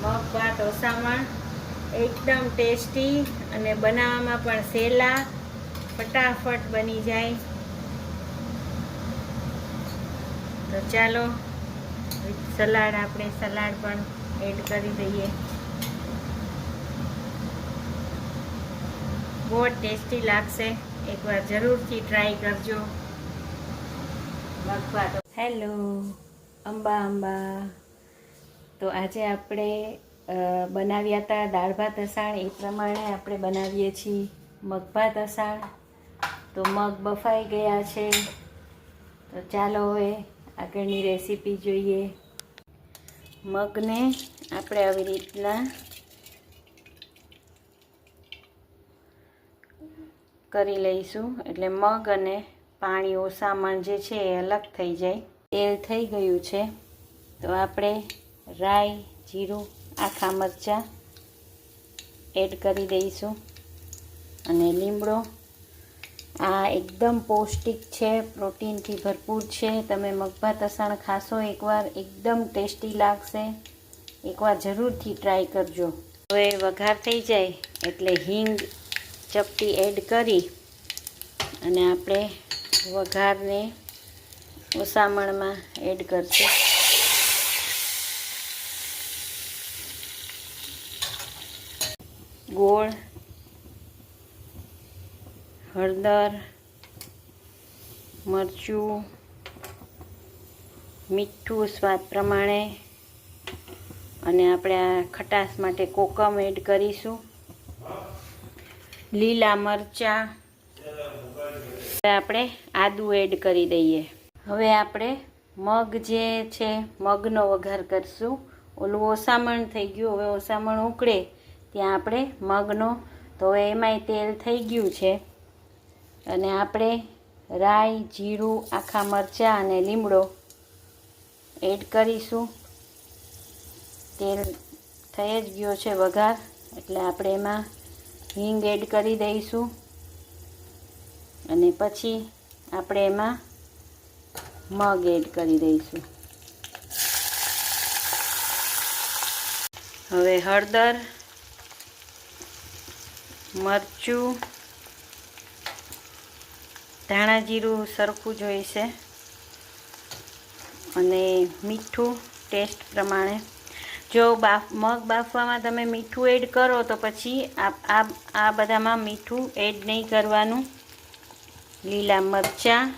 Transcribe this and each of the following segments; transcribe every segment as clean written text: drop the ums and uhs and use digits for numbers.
મગ ભાત ઓસામણ એકદમ ટેસ્ટી અને બનાવવામાં પણ સહેલા, ફટાફટ બની જાય. તો ચાલો સલાડ, આપણે સલાડ પણ એડ કરી દઈએ. બહુ ટેસ્ટી લાગશે, એકવાર જરૂરથી ટ્રાય કરજો. હેલો અંબા. તો આજે આપણે બનાવ્યા હતા દાળ ભાત અસાણ, એ પ્રમાણે આપણે બનાવીએ છીએ મગ ભાત અસાણ. તો મગ બફાઈ ગયા છે, તો ચાલો હવે આગળની રેસીપી જોઈએ. મગને આપણે આવી રીતના કરી લઈશું, એટલે મગ અને પાણી ઓસામણ જે છે એ અલગ થઈ જાય. તેલ થઈ ગયું છે, તો આપણે રાઈ, જીરું, આખા મરચાં એડ કરી દઈશું અને લીમડો. આ એકદમ પૌષ્ટિક છે, પ્રોટીનથી ભરપૂર છે. તમે મગભાત અસાણ ખાશો એકવાર, એકદમ ટેસ્ટી લાગશે. એકવાર જરૂરથી ટ્રાય કરજો. હવે વઘાર થઈ જાય એટલે હિંગ ચપટી એડ કરી અને આપણે વઘારને ઓસામણમાં એડ કરશું. ગોળ, હળદર, મરચું, મીઠું સ્વાદ પ્રમાણે અને આપણે આ ખટાશ માટે કોકમ એડ કરીશું. લીલા મરચાં, આપણે આદું એડ કરી દઈએ. હવે આપણે મગ જે છે મગનો વઘાર કરશું. ઓલું ઓસામણ થઈ ગયું, હવે ઓસામણ ઉકળે ત્યાં આપણે મગનો. તો હવે એમાંય તેલ થઈ ગયું છે અને આપણે રાઈ, જીરું, આખા મરચાં અને લીમડો એડ કરીશું. તેલ થઈ જ ગયો છે વઘાર, એટલે આપણે એમાં હિંગ એડ કરી દઈશું અને પછી આપણે એમાં મગ એડ કરી દઈશું. હવે હળદર, મરચું, ધાણા જીરું સરખું જોઈશે અને મીઠું ટેસ્ટ પ્રમાણે. જો મગ બાફવામાં તમે મીઠું એડ કરો તો પછી આ બધામાં મીઠું એડ નહીં કરવાનું. લીલા મરચાં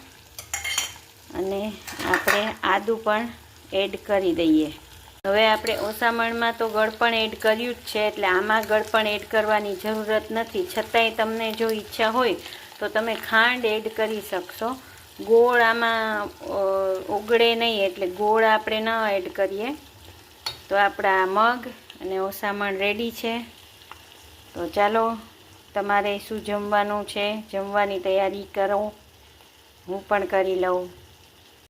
અને આપણે આદું પણ એડ કરી દઈએ. હવે આપણે ઓસામણમાં તો ગળપણ એડ કર્યું જ છે, એટલે આમાં ગળપણ એડ કરવાની જરૂરત નથી. છતાંય તમને જો ઈચ્છા હોય તો તમે ખાંડ એડ કરી શકશો. ગોળ આમાં ઓગળે નહીં, એટલે ગોળ આપણે ન એડ કરીએ. તો આપણા મગ અને ઓસામણ રેડી છે. તો ચાલો તમારે શું જમવાનું છે, જમવાની તૈયારી કરો, હું પણ કરી લઉં.